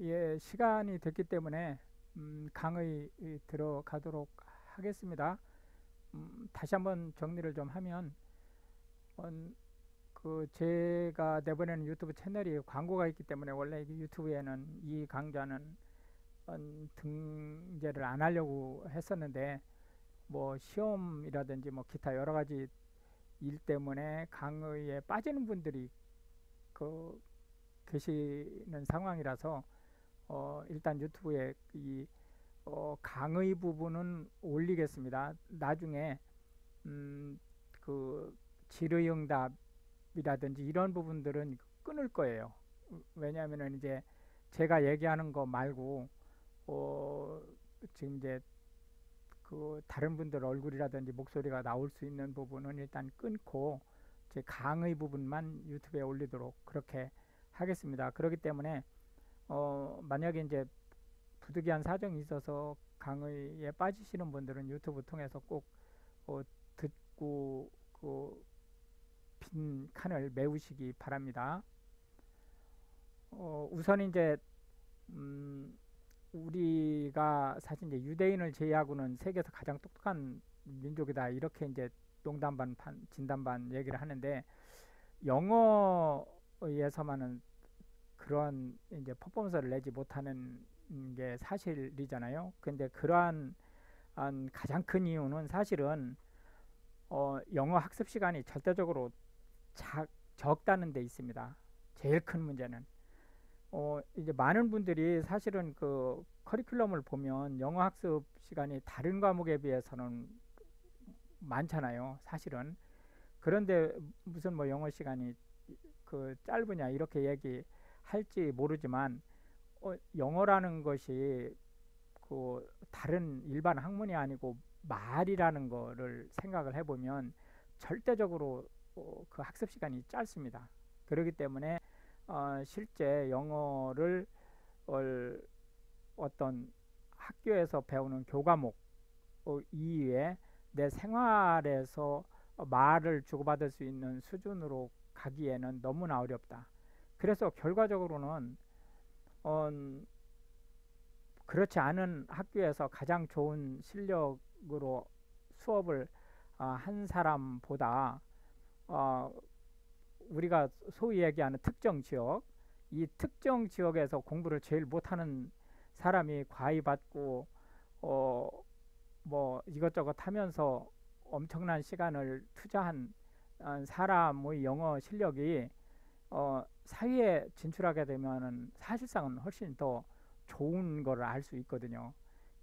예, 시간이 됐기 때문에 강의 들어가도록 하겠습니다. 다시 한번 정리를 좀 하면 제가 내보내는 유튜브 채널이 광고가 있기 때문에 원래 유튜브에는 이 강좌는 등재를 안 하려고 했었는데 뭐 시험이라든지 뭐 기타 여러 가지 일 때문에 강의에 빠지는 분들이 그 계시는 상황이라서 일단 유튜브에 강의 부분은 올리겠습니다. 나중에 음, 그 질의응답이라든지 이런 부분들은 끊을 거예요. 왜냐하면 이제 제가 얘기하는 거 말고 어, 지금 이제 그 다른 분들 얼굴이라든지 목소리가 나올 수 있는 부분은 일단 끊고 제 강의 부분만 유튜브에 올리도록 그렇게 하겠습니다. 그렇기 때문에 만약에 이제 부득이한 사정이 있어서 강의에 빠지시는 분들은 유튜브 통해서 꼭 듣고 그 빈 칸을 메우시기 바랍니다. 우선 이제 음, 우리가 사실 이제 유대인을 제외하고는 세계에서 가장 똑똑한 민족이다 이렇게 이제 농담 반 진담 반 얘기를 하는데 영어에서만은 그런 이제 퍼포먼스를 내지 못하는 게 사실이잖아요. 근데 그러한 가장 큰 이유는 사실은 영어 학습 시간이 절대적으로 적다는 데 있습니다. 제일 큰 문제는 이제 많은 분들이 사실은 그 커리큘럼을 보면 영어 학습 시간이 다른 과목에 비해서는 많잖아요. 사실은. 그런데 무슨 뭐 영어 시간이 그 짧으냐 이렇게 얘기할지 모르지만 영어라는 것이 그 다른 일반 학문이 아니고 말이라는 거를 생각을 해보면 절대적으로 그 학습 시간이 짧습니다. 그렇기 때문에 실제 영어를 어떤 학교에서 배우는 교과목 이외에 내 생활에서 말을 주고받을 수 있는 수준으로 가기에는 너무나 어렵다. 그래서 결과적으로는 어, 그렇지 않은 학교에서 가장 좋은 실력으로 수업을 한 사람보다 어, 우리가 소위 얘기하는 특정 지역, 이 특정 지역에서 공부를 제일 못하는 사람이 과외 받고 어, 뭐 이것저것 하면서 엄청난 시간을 투자한 사람의 영어 실력이 사회에 진출하게 되면은 사실상은 훨씬 더 좋은 거를 알 수 있거든요.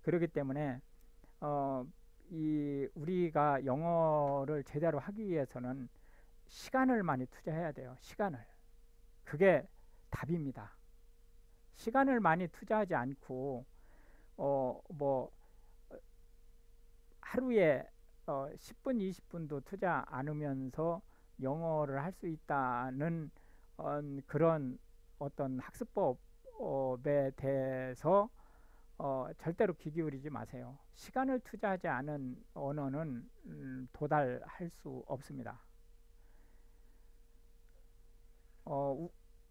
그렇기 때문에 어, 이 우리가 영어를 제대로 하기 위해서는 시간을 많이 투자해야 돼요. 시간을. 그게 답입니다. 시간을 많이 투자하지 않고 뭐 하루에 10분, 20분도 투자 않으면서 영어를 할 수 있다는 그런 어떤 학습법에 대해서 절대로 귀 기울이지 마세요. 시간을 투자하지 않은 언어는 도달할 수 없습니다.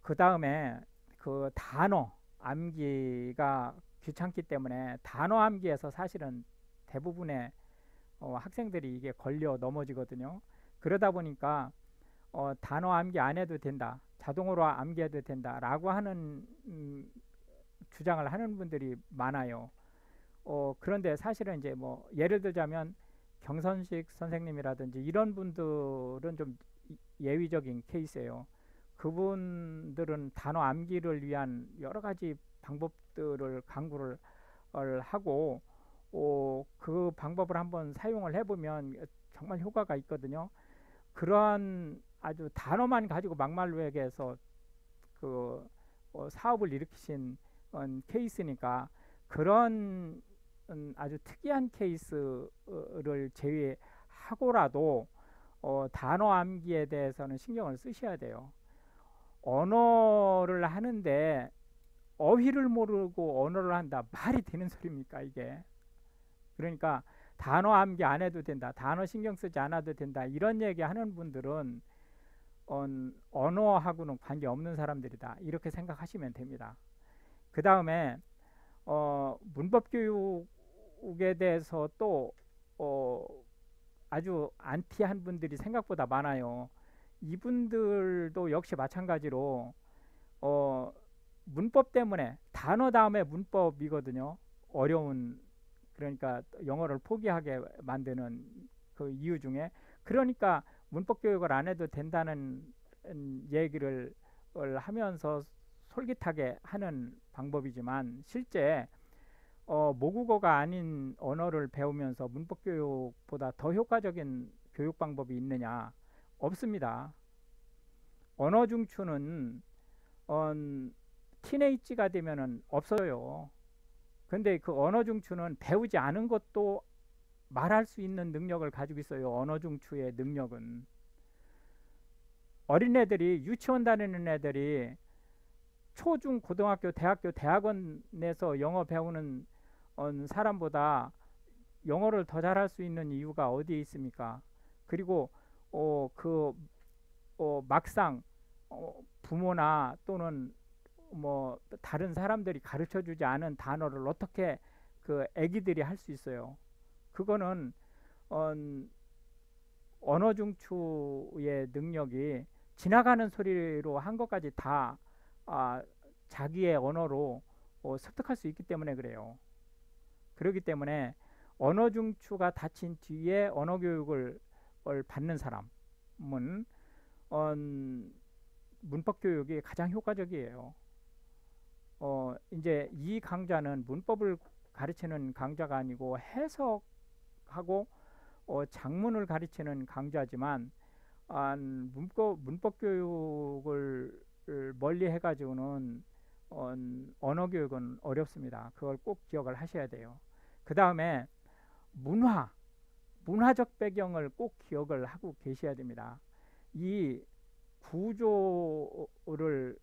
그 다음에 그 단어 암기가 귀찮기 때문에 단어 암기에서 사실은 대부분의 학생들이 이게 걸려 넘어지거든요. 그러다 보니까 단어 암기 안 해도 된다, 자동으로 암기해도 된다라고 하는 주장을 하는 분들이 많아요. 그런데 사실은 이제 뭐 예를 들자면 경선식 선생님이라든지 이런 분들은 좀 예외적인 케이스예요. 그분들은 단어 암기를 위한 여러 가지 방법들을 강구를 하고 그 방법을 한번 사용을 해보면 정말 효과가 있거든요. 그러한 아주 단어만 가지고 막말로 얘기해서 그 사업을 일으키신 케이스니까 그런 아주 특이한 케이스를 제외하고라도 단어 암기에 대해서는 신경을 쓰셔야 돼요. 언어를 하는데 어휘를 모르고 언어를 한다, 말이 되는 소리입니까 이게? 그러니까 단어 암기 안 해도 된다, 단어 신경 쓰지 않아도 된다, 이런 얘기 하는 분들은 언어하고는 관계없는 사람들이다 이렇게 생각하시면 됩니다. 그 다음에 문법 교육에 대해서 또 어, 아주 안티한 분들이 생각보다 많아요. 이분들도 역시 마찬가지로 어, 문법 때문에 단어 다음에 문법이거든요. 어려운 그러니까 영어를 포기하게 만드는 그 이유 중에 그러니까 문법 교육을 안 해도 된다는 얘기를 하면서 솔깃하게 하는 방법이지만 실제 모국어가 아닌 언어를 배우면서 문법 교육보다 더 효과적인 교육 방법이 있느냐? 없습니다. 언어 중추는 어, 티네이지가 되면은 없어요. 근데 그 언어 중추는 배우지 않은 것도 말할 수 있는 능력을 가지고 있어요. 언어 중추의 능력은. 어린애들이 유치원 다니는 애들이 초중 고등학교 대학교 대학원에서 영어 배우는 사람보다 영어를 더 잘할 수 있는 이유가 어디에 있습니까? 그리고 그 막상 부모나 또는 뭐 다른 사람들이 가르쳐 주지 않은 단어를 어떻게 그 아기들이 할 수 있어요. 그거는 어, 언어 중추의 능력이 지나가는 소리로 한 것까지 다 아, 자기의 언어로 습득할 수 있기 때문에 그래요. 그렇기 때문에 언어 중추가 닫힌 뒤에 언어 교육을 받는 사람은 문법 교육이 가장 효과적이에요. 이제 이 강좌는 문법을 가르치는 강좌가 아니고 해석하고 작문을 가르치는 강좌지만 문법 교육을 멀리 해가지고는 언어 교육은 어렵습니다. 그걸 꼭 기억을 하셔야 돼요. 그 다음에 문화적 배경을 꼭 기억을 하고 계셔야 됩니다. 이 구조를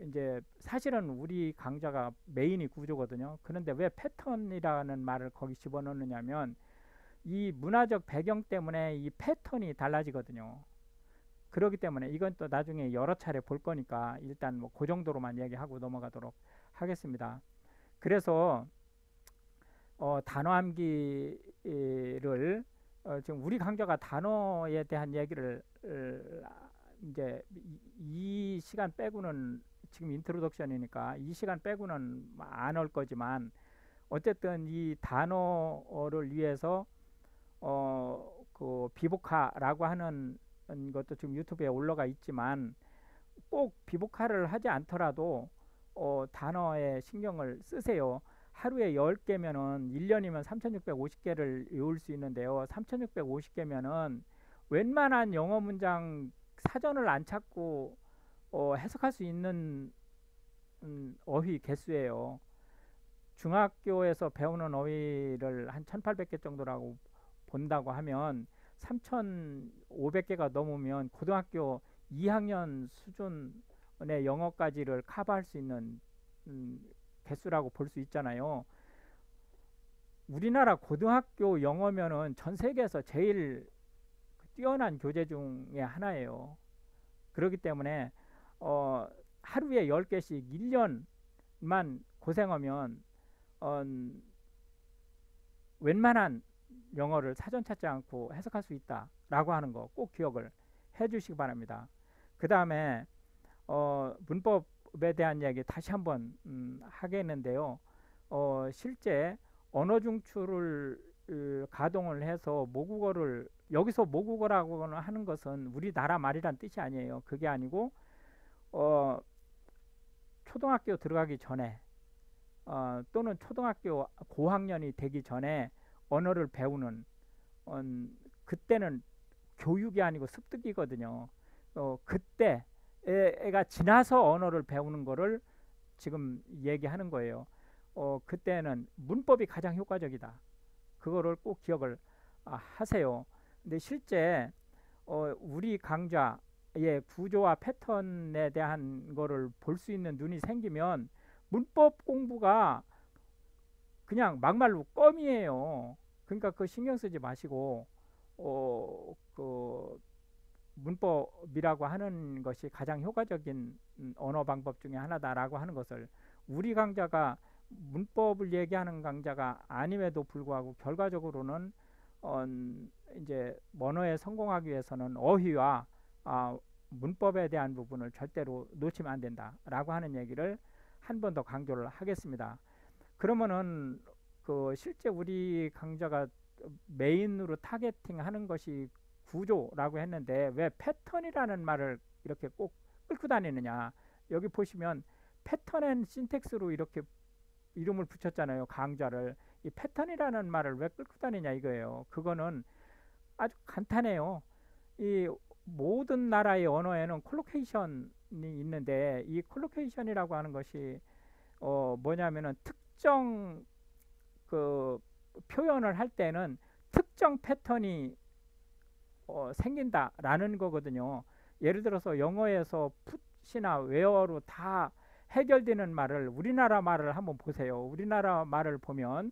이제 사실은 우리 강좌가 메인이 구조거든요. 그런데 왜 패턴이라는 말을 거기 집어넣느냐면 이 문화적 배경 때문에 이 패턴이 달라지거든요. 그렇기 때문에 이건 또 나중에 여러 차례 볼 거니까 일단 뭐 그 정도로만 얘기하고 넘어가도록 하겠습니다. 그래서 단어 암기를 지금 우리 강좌가 단어에 대한 얘기를 이제 이 시간 빼고는 지금 인트로덕션이니까 이 시간 빼고는 안 올 거지만 어쨌든 이 단어를 위해서 그 비복화라고 하는 것도 지금 유튜브에 올라가 있지만 꼭 비복화를 하지 않더라도 단어에 신경을 쓰세요. 하루에 10개면은 1년이면 3650개를 외울 수 있는데요. 3650개면은 웬만한 영어 문장 사전을 안 찾고 해석할 수 있는 어휘 개수예요. 중학교에서 배우는 어휘를 한 1800개 정도라고 본다고 하면 3500개가 넘으면 고등학교 2학년 수준의 영어까지를 커버할 수 있는 개수라고 볼 수 있잖아요. 우리나라 고등학교 영어면은 전 세계에서 제일 뛰어난 교재 중에 하나예요. 그렇기 때문에 하루에 10개씩 1년만 고생하면 웬만한 영어를 사전 찾지 않고 해석할 수 있다라고 하는 거 꼭 기억을 해 주시기 바랍니다. 그 다음에 문법에 대한 이야기 다시 한번 하겠는데요. 실제 언어 중추를 가동을 해서 모국어를 여기서 모국어라고 하는 것은 우리나라 말이란 뜻이 아니에요. 그게 아니고 초등학교 들어가기 전에 또는 초등학교 고학년이 되기 전에 언어를 배우는 그때는 교육이 아니고 습득이거든요. 그때 애가 지나서 언어를 배우는 거를 지금 얘기하는 거예요. 그때는 문법이 가장 효과적이다. 그거를 꼭 기억을 하세요. 근데 실제 우리 강좌의 구조와 패턴에 대한 거를 볼 수 있는 눈이 생기면 문법 공부가 그냥 막말로 껌이에요. 그러니까 그 신경 쓰지 마시고 그 문법이라고 하는 것이 가장 효과적인 언어 방법 중에 하나다라고 하는 것을 우리 강좌가 문법을 얘기하는 강좌가 아님에도 불구하고 결과적으로는 어, 이제 언어에 성공하기 위해서는 어휘와 문법에 대한 부분을 절대로 놓치면 안 된다라고 하는 얘기를 한 번 더 강조를 하겠습니다. 그러면은 그 실제 우리 강좌가 메인으로 타겟팅하는 것이 구조라고 했는데 왜 패턴이라는 말을 이렇게 꼭 끌고 다니느냐? 여기 보시면 패턴 앤 신텍스로 이렇게 이름을 붙였잖아요. 강좌를. 이 패턴이라는 말을 왜 끌고 다니냐 이거예요. 그거는 아주 간단해요. 이 모든 나라의 언어에는 콜로케이션이 있는데 이 콜로케이션이라고 하는 것이 뭐냐면은 특정 그 표현을 할 때는 특정 패턴이 생긴다라는 거거든요. 예를 들어서 영어에서 풋이나 웨어로 다 해결되는 말을 우리나라 말을 한번 보세요. 우리나라 말을 보면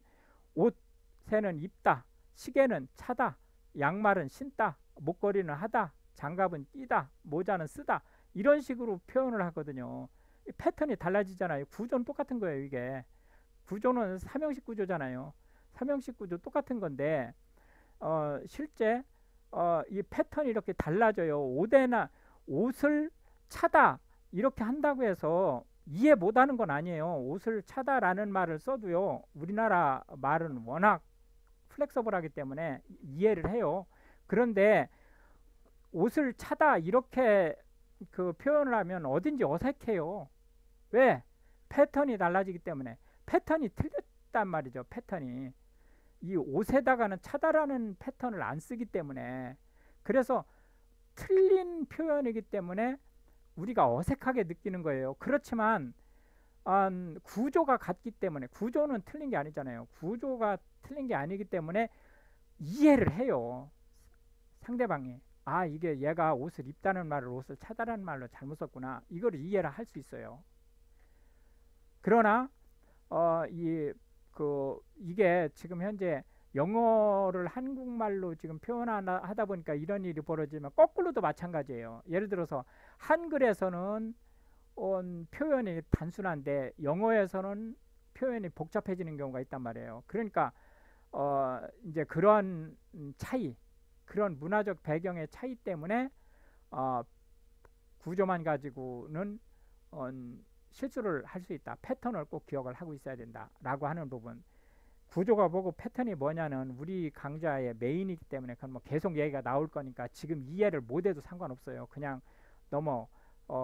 옷새는 입다, 시계는 차다, 양말은 신다, 목걸이는 하다, 장갑은 끼다, 모자는 쓰다 이런 식으로 표현을 하거든요. 패턴이 달라지잖아요. 구조는 똑같은 거예요. 이게 구조는 삼형식 구조잖아요. 삼형식 구조 똑같은 건데 실제 이 패턴이 이렇게 달라져요. 옷을 차다 이렇게 한다고 해서 이해 못하는 건 아니에요. 옷을 차다라는 말을 써도요. 우리나라 말은 워낙 플렉서블하기 때문에 이해를 해요. 그런데 옷을 차다 이렇게 그 표현을 하면 어딘지 어색해요. 왜? 패턴이 달라지기 때문에. 패턴이 틀렸단 말이죠. 패턴이. 이 옷에다가는 차다라는 패턴을 안 쓰기 때문에 그래서 틀린 표현이기 때문에 우리가 어색하게 느끼는 거예요. 그렇지만 구조가 같기 때문에 구조는 틀린 게 아니잖아요. 구조가 틀린 게 아니기 때문에 이해를 해요. 상대방이 이게 얘가 옷을 입다는 말을 옷을 차다라는 말로 잘못 썼구나. 이거를 이해를 할 수 있어요. 그러나 이게 지금 현재 영어를 한국말로 지금 표현하다 보니까 이런 일이 벌어지면 거꾸로도 마찬가지예요. 예를 들어서 한글에서는 표현이 단순한데 영어에서는 표현이 복잡해지는 경우가 있단 말이에요. 그러니까 이제 그런 차이, 그런 문화적 배경의 차이 때문에 구조만 가지고는 실수를 할 수 있다. 패턴을 꼭 기억을 하고 있어야 된다라고 하는 부분. 구조가 뭐고 패턴이 뭐냐는 우리 강좌의 메인이기 때문에 그건 뭐 계속 얘기가 나올 거니까 지금 이해를 못해도 상관없어요. 그냥 넘어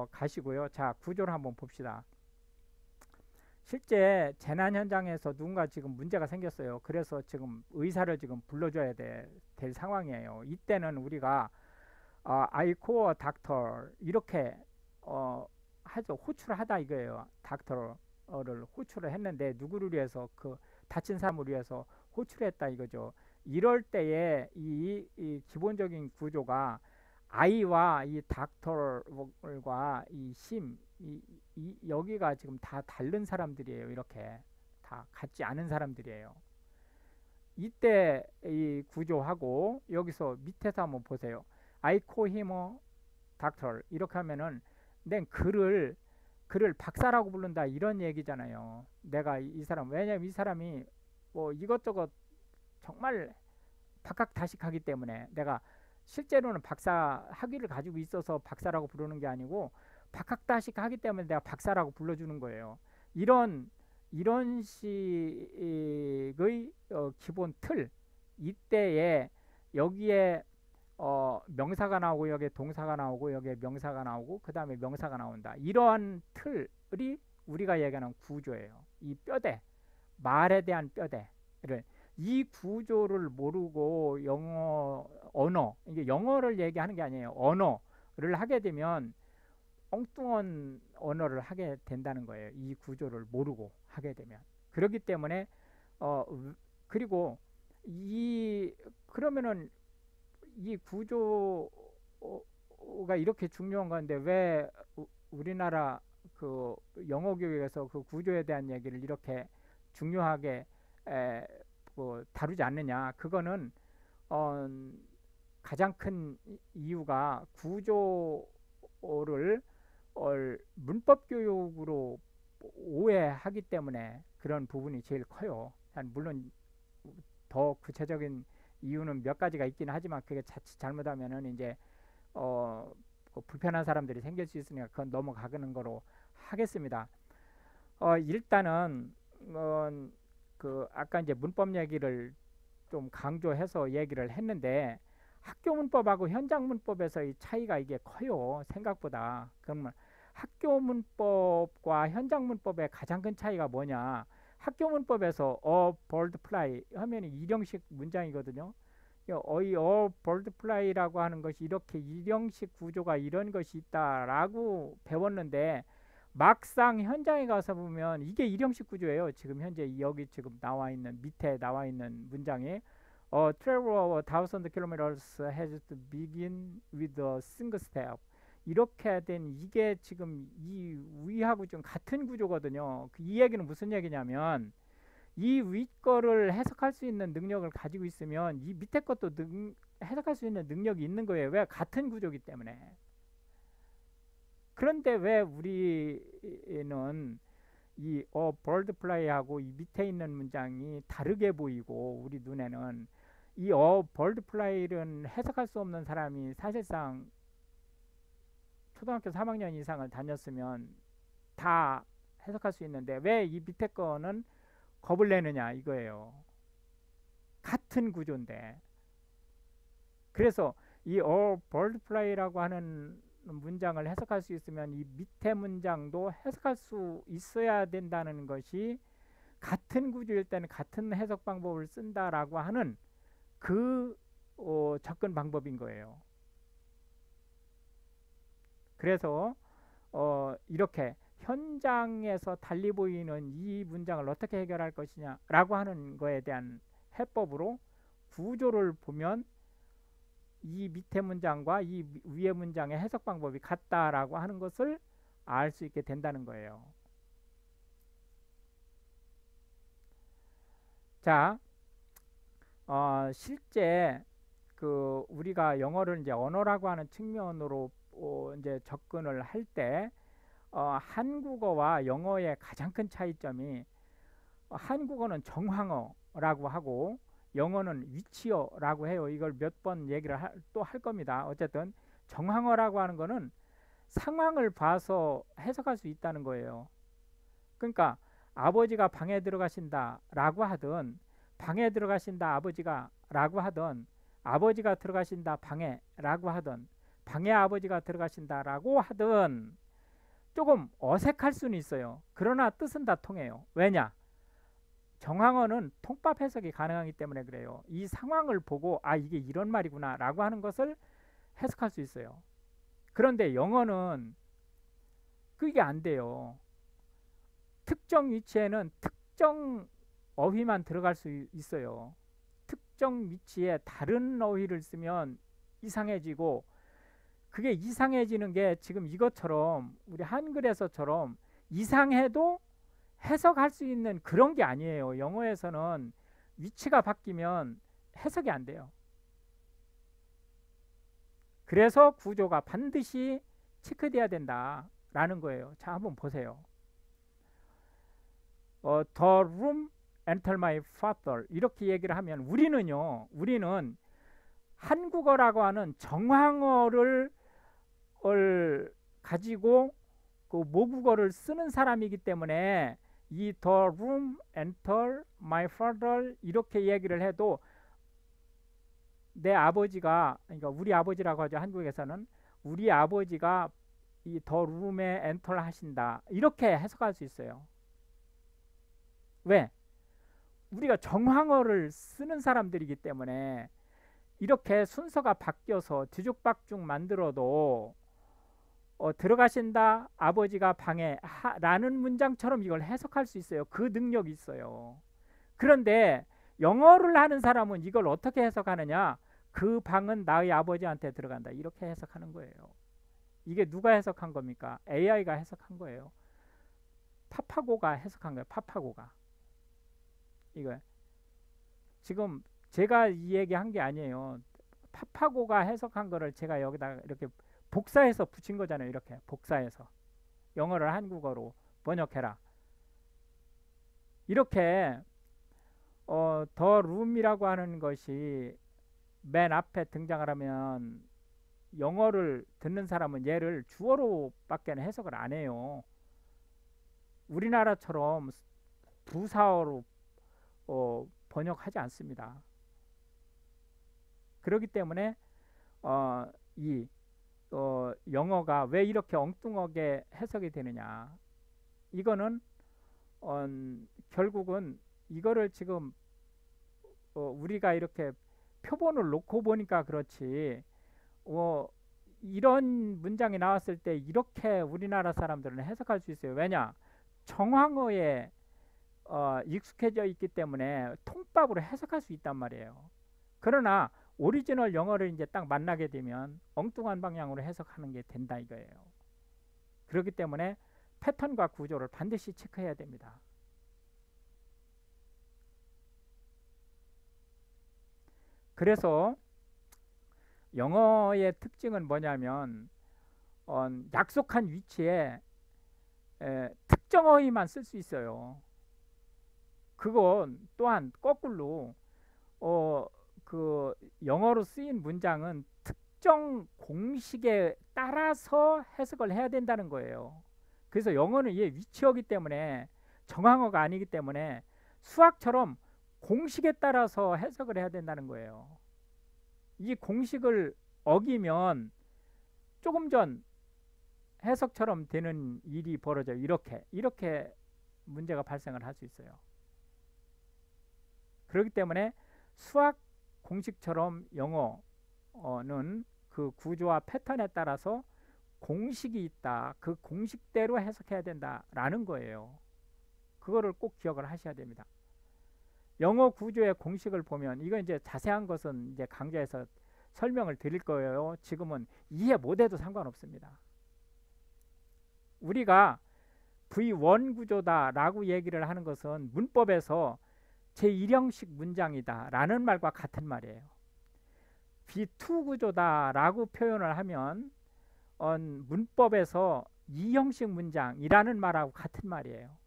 가시고요. 자, 구조를 한번 봅시다. 실제 재난 현장에서 누군가 지금 문제가 생겼어요. 그래서 지금 의사를 지금 불러줘야 될 상황이에요. 이때는 우리가 I call a doctor 이렇게 하죠. 호출을 하다 이거예요. 닥터를 호출을 했는데 누구를 위해서 그 다친 사람을 위해서 호출했다 이거죠. 이럴 때에 이 기본적인 구조가 I와 이 닥터과 이 심, 여기가 지금 다 다른 사람들이에요. 이렇게 다 같지 않은 사람들이에요. 이때 이 구조하고 여기서 밑에서 한번 보세요. I call him a doctor 이렇게 하면은 낸 글을 박사라고 부른다 이런 얘기잖아요. 내가 이 사람 왜냐면 이 사람이 뭐 이것저것 정말 박학다식하기 때문에 내가 실제로는 박사 학위를 가지고 있어서 박사라고 부르는 게 아니고 박학다식하기 때문에 내가 박사라고 불러주는 거예요. 이런 식의 기본 틀 이때에 여기에 명사가 나오고 여기에 동사가 나오고 여기에 명사가 나오고 그 다음에 명사가 나온다. 이러한 틀이 우리가 얘기하는 구조예요. 이 뼈대, 말에 대한 뼈대를 이 구조를 모르고 언어, 이게 영어를 얘기하는 게 아니에요. 언어를 하게 되면 엉뚱한 언어를 하게 된다는 거예요. 이 구조를 모르고 하게 되면. 그렇기 때문에 그리고 그러면은 이 구조가 이렇게 중요한 건데 왜 우리나라 그 영어 교육에서 그 구조에 대한 얘기를 이렇게 중요하게 다루지 않느냐? 그거는 가장 큰 이유가 구조를 문법 교육으로 오해하기 때문에 그런 부분이 제일 커요. 물론 더 구체적인 이유는 몇 가지가 있긴 하지만 그게 자칫 잘못하면은 이제 그 불편한 사람들이 생길 수 있으니까 그건 넘어가는 거로 하겠습니다. 일단은 그 아까 이제 문법 얘기를 좀 강조해서 얘기를 했는데 학교 문법하고 현장 문법에서의 차이가 이게 커요. 생각보다. 그러면 학교 문법과 현장 문법의 가장 큰 차이가 뭐냐? 학교 문법에서 bird fly 하면 일형식 문장이거든요. bird fly라고 하는 것이 이렇게 일형식 구조가 이런 것이 있다라고 배웠는데 막상 현장에 가서 보면 이게 일형식 구조예요. 지금 현재 여기 지금 나와 있는 밑에 나와 있는 문장이 travel over 1,000 kilometers has to begin with a single step. 이렇게 된 이게 지금 이 위하고 좀 같은 구조거든요. 이 얘기는 무슨 얘기냐면 이 위 거를 해석할 수 있는 능력을 가지고 있으면 이 밑에 것도 해석할 수 있는 능력이 있는 거예요. 왜? 같은 구조이기 때문에. 그런데 왜 우리는 이 bird fly하고 이 밑에 있는 문장이 다르게 보이고 우리 눈에는 이 bird fly는 해석할 수 없는 사람이 사실상 초등학교 3학년 이상을 다녔으면 다 해석할 수 있는데 왜 이 밑에 거는 겁을 내느냐 이거예요. 같은 구조인데. 그래서 이 bird fly라고 하는 문장을 해석할 수 있으면 이 밑에 문장도 해석할 수 있어야 된다는 것이 같은 구조일 때는 같은 해석 방법을 쓴다라고 하는 그 접근 방법인 거예요. 그래서 이렇게 현장에서 달리 보이는 이 문장을 어떻게 해결할 것이냐라고 하는 거에 대한 해법으로 구조를 보면 이 밑에 문장과 이 위에 문장의 해석 방법이 같다라고 하는 것을 알 수 있게 된다는 거예요. 자, 실제 그 우리가 영어를 이제 언어라고 하는 측면으로 이제 접근을 할 때 한국어와 영어의 가장 큰 차이점이 한국어는 정황어라고 하고 영어는 위치어라고 해요. 이걸 몇 번 얘기를 또 할 겁니다. 어쨌든 정황어라고 하는 거는 상황을 봐서 해석할 수 있다는 거예요. 그러니까 아버지가 방에 들어가신다 라고 하든 방에 들어가신다 아버지가 라고 하든 아버지가 들어가신다 방에 라고 하든 방에 아버지가 들어가신다 라고 하든 조금 어색할 수는 있어요. 그러나 뜻은 다 통해요. 왜냐? 정황어는 통합 해석이 가능하기 때문에 그래요. 이 상황을 보고 이게 이런 말이구나 라고 하는 것을 해석할 수 있어요. 그런데 영어는 그게 안 돼요. 특정 위치에는 특정 어휘만 들어갈 수 있어요. 특정 위치에 다른 어휘를 쓰면 이상해지고 그게 이상해지는 게 지금 이것처럼 우리 한글에서처럼 이상해도 해석할 수 있는 그런 게 아니에요. 영어에서는 위치가 바뀌면 해석이 안 돼요. 그래서 구조가 반드시 체크돼야 된다라는 거예요. 자, 한번 보세요. The room enter my father 이렇게 얘기를 하면 우리는 한국어라고 하는 정황어를 가지고 그 모국어를 쓰는 사람이기 때문에 이 the room enter my father 이렇게 얘기를 해도 내 아버지가 그러니까 우리 아버지라고 하죠. 한국에서는 우리 아버지가 이 the room에 enter 하신다 이렇게 해석할 수 있어요. 왜? 우리가 정황어를 쓰는 사람들이기 때문에 이렇게 순서가 바뀌어서 뒤죽박죽 만들어도 들어가신다 아버지가 방에 라는 문장처럼 이걸 해석할 수 있어요. 그 능력이 있어요. 그런데 영어를 하는 사람은 이걸 어떻게 해석하느냐? 그 방은 나의 아버지한테 들어간다 이렇게 해석하는 거예요. 이게 누가 해석한 겁니까? AI가 해석한 거예요. 파파고가 해석한 거예요. 파파고가. 이거 지금 제가 이 얘기한 게 아니에요. 파파고가 해석한 거를 제가 여기다 이렇게 복사해서 붙인 거잖아요. 이렇게 복사해서 영어를 한국어로 번역해라. 이렇게 더 룸이라고 하는 것이 맨 앞에 등장을 하면 영어를 듣는 사람은 얘를 주어로밖에 해석을 안 해요. 우리나라처럼 부사어로 번역하지 않습니다. 그렇기 때문에 이 영어가 왜 이렇게 엉뚱하게 해석이 되느냐, 이거는 결국은 이거를 지금 우리가 이렇게 표본을 놓고 보니까 그렇지, 이런 문장이 나왔을 때 이렇게 우리나라 사람들은 해석할 수 있어요. 왜냐? 정황어에 익숙해져 있기 때문에 통밥으로 해석할 수 있단 말이에요. 그러나 오리지널 영어를 이제 딱 만나게 되면 엉뚱한 방향으로 해석하는 게 된다 이거예요. 그렇기 때문에 패턴과 구조를 반드시 체크해야 됩니다. 그래서 영어의 특징은 뭐냐면 약속한 위치에 특정 어휘만 쓸 수 있어요. 그건 또한 거꾸로 그 영어로 쓰인 문장은 특정 공식에 따라서 해석을 해야 된다는 거예요. 그래서 영어는 이게 위치어기 때문에, 정황어가 아니기 때문에 수학처럼 공식에 따라서 해석을 해야 된다는 거예요. 이 공식을 어기면 조금 전 해석처럼 되는 일이 벌어져요. 이렇게 문제가 발생을 할 수 있어요. 그렇기 때문에 수학 공식처럼 영어는 그 구조와 패턴에 따라서 공식이 있다. 그 공식대로 해석해야 된다라는 거예요. 그거를 꼭 기억을 하셔야 됩니다. 영어 구조의 공식을 보면, 이거 이제 자세한 것은 이제 강좌에서 설명을 드릴 거예요. 지금은 이해 못해도 상관없습니다. 우리가 V1 구조다라고 얘기를 하는 것은 문법에서 제1형식 문장이다 라는 말과 같은 말이에요. V2 구조다라고 표현을 하면 문법에서 2형식 문장이라는 말하고 같은 말이에요.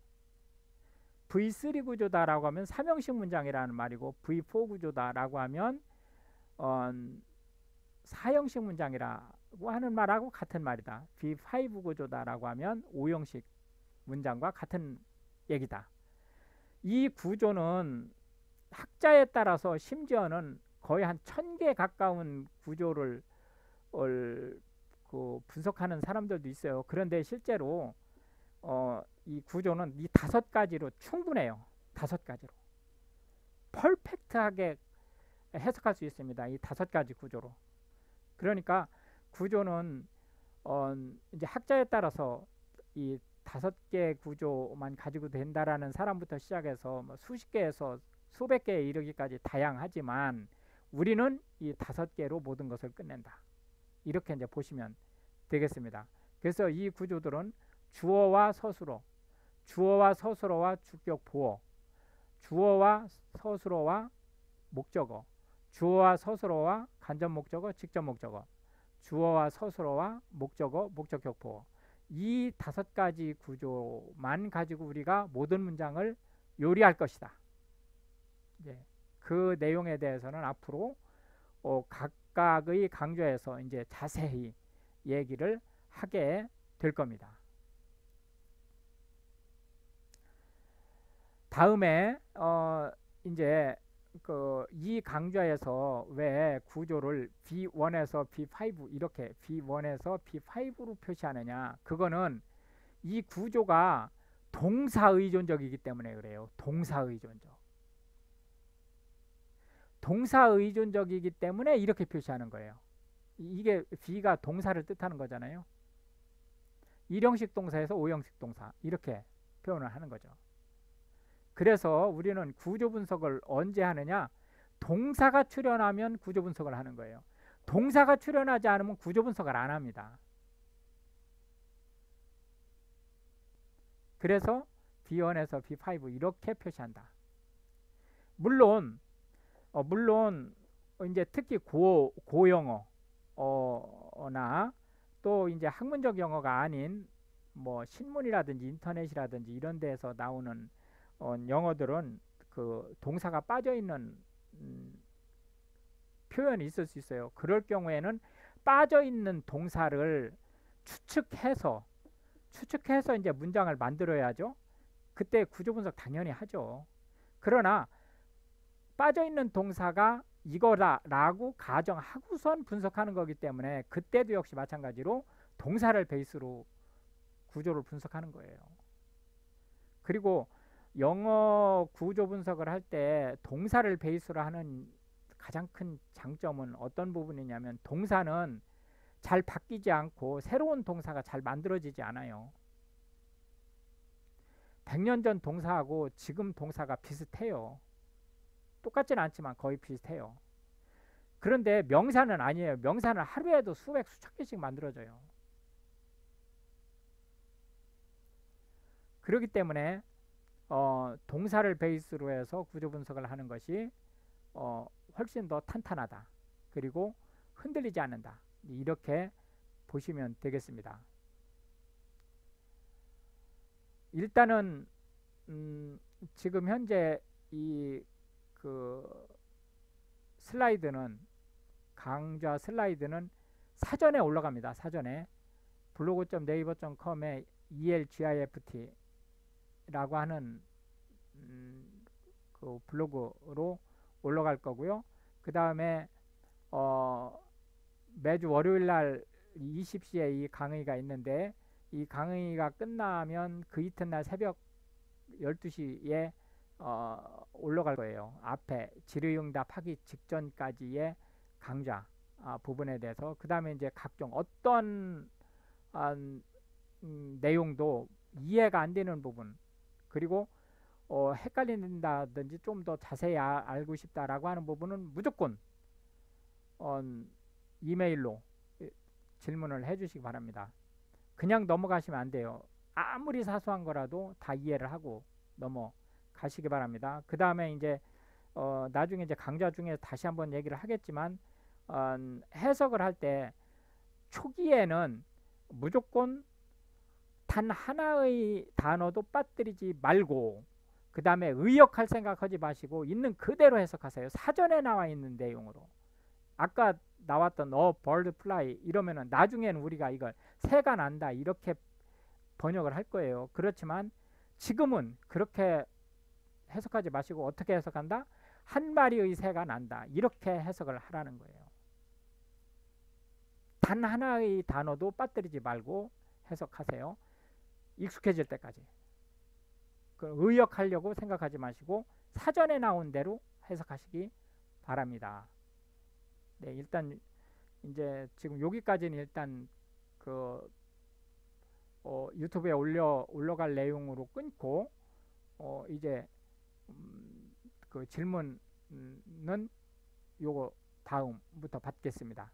V3 구조다라고 하면 3형식 문장이라는 말이고, V4 구조다라고 하면 4형식 문장이라고 하는 말하고 같은 말이다. V5 구조다라고 하면 5형식 문장과 같은 얘기다. 이 구조는 학자에 따라서 심지어는 거의 한 1000개 가까운 구조를 분석하는 사람들도 있어요. 그런데 실제로 이 구조는 이 5가지로 충분해요. 5가지로 퍼펙트하게 해석할 수 있습니다. 이 5가지 구조로. 그러니까 구조는 이제 학자에 따라서 이 5개 구조만 가지고 된다라는 사람부터 시작해서 뭐 수십 개에서 수백 개에 이르기까지 다양하지만, 우리는 이 5개로 모든 것을 끝낸다. 이렇게 이제 보시면 되겠습니다. 그래서 이 구조들은 주어와 서술어, 주어와 서술어와 주격 보어, 주어와 서술어와 목적어, 주어와 서술어와 간접 목적어, 직접 목적어, 주어와 서술어와 목적어, 목적격 보어, 이 5가지 구조만 가지고 우리가 모든 문장을 요리할 것이다. 그 내용에 대해서는 앞으로 각각의 강좌에서 이제 자세히 얘기를 하게 될 겁니다. 다음에 이제 이 강좌에서 왜 구조를 B1에서 B5 이렇게 B1에서 B5로 표시하느냐, 그거는 이 구조가 동사의존적이기 때문에 그래요. 동사의존적이기 때문에 이렇게 표시하는 거예요. 이게 B가 동사를 뜻하는 거잖아요. 1형식 동사에서 5형식 동사 이렇게 표현을 하는 거죠. 그래서 우리는 구조 분석을 언제 하느냐, 동사가 출현하면 구조 분석을 하는 거예요. 동사가 출현하지 않으면 구조 분석을 안 합니다. 그래서 B1에서 B5 이렇게 표시한다. 물론 이제 특히 고영어나 또 이제 학문적 영어가 아닌 뭐 신문이라든지 인터넷이라든지 이런 데서 나오는 영어들은 그 동사가 빠져 있는 표현이 있을 수 있어요. 그럴 경우에는 빠져 있는 동사를 추측해서 이제 문장을 만들어야죠. 그때 구조 분석 당연히 하죠. 그러나 빠져 있는 동사가 이거다라고 가정하고선 분석하는 거기 때문에 그때도 역시 마찬가지로 동사를 베이스로 구조를 분석하는 거예요. 그리고 영어 구조 분석을 할 때 동사를 베이스로 하는 가장 큰 장점은 어떤 부분이냐면 동사는 잘 바뀌지 않고 새로운 동사가 잘 만들어지지 않아요. 100년 전 동사하고 지금 동사가 비슷해요. 똑같진 않지만 거의 비슷해요. 그런데 명사는 아니에요. 명사는 하루에도 수백 수천 개씩 만들어져요. 그렇기 때문에 동사를 베이스로 해서 구조 분석을 하는 것이 훨씬 더 탄탄하다. 그리고 흔들리지 않는다. 이렇게 보시면 되겠습니다. 일단은 지금 현재 이 그 슬라이드는 강좌 슬라이드는 사전에 올라갑니다. 사전에 블로그.naver.com에 elgift라고 하는 그 블로그로 올라갈 거고요. 그 다음에 매주 월요일 날 20시에 이 강의가 있는데 이 강의가 끝나면 그 이튿날 새벽 12시에 올라갈 거예요. 앞에 질의응답 하기 직전까지의 강좌 부분에 대해서 그 다음에 이제 각종 어떤 내용도 이해가 안 되는 부분 그리고 헷갈린다든지 좀 더 자세히 알고 싶다라고 하는 부분은 무조건 이메일로 질문을 해주시기 바랍니다. 그냥 넘어가시면 안 돼요. 아무리 사소한 거라도 다 이해를 하고 넘어가시기 바랍니다. 그 다음에 이제 나중에 이제 강좌 중에 다시 한번 얘기를 하겠지만 해석을 할 때 초기에는 무조건 단 하나의 단어도 빠뜨리지 말고 그 다음에 의역할 생각하지 마시고 있는 그대로 해석하세요. 사전에 나와 있는 내용으로. 아까 나왔던 bird fly 이러면은 나중에는 우리가 이걸 새가 난다 이렇게 번역을 할 거예요. 그렇지만 지금은 그렇게 해석하지 마시고 어떻게 해석한다? 한 마리의 새가 난다 이렇게 해석을 하라는 거예요. 단 하나의 단어도 빠뜨리지 말고 해석하세요. 익숙해질 때까지. 의역하려고 생각하지 마시고 사전에 나온 대로 해석하시기 바랍니다. 네, 일단 이제 지금 여기까지는 일단 그 유튜브에 올라갈 내용으로 끊고 이제 그 질문은 요거 다음부터 받겠습니다.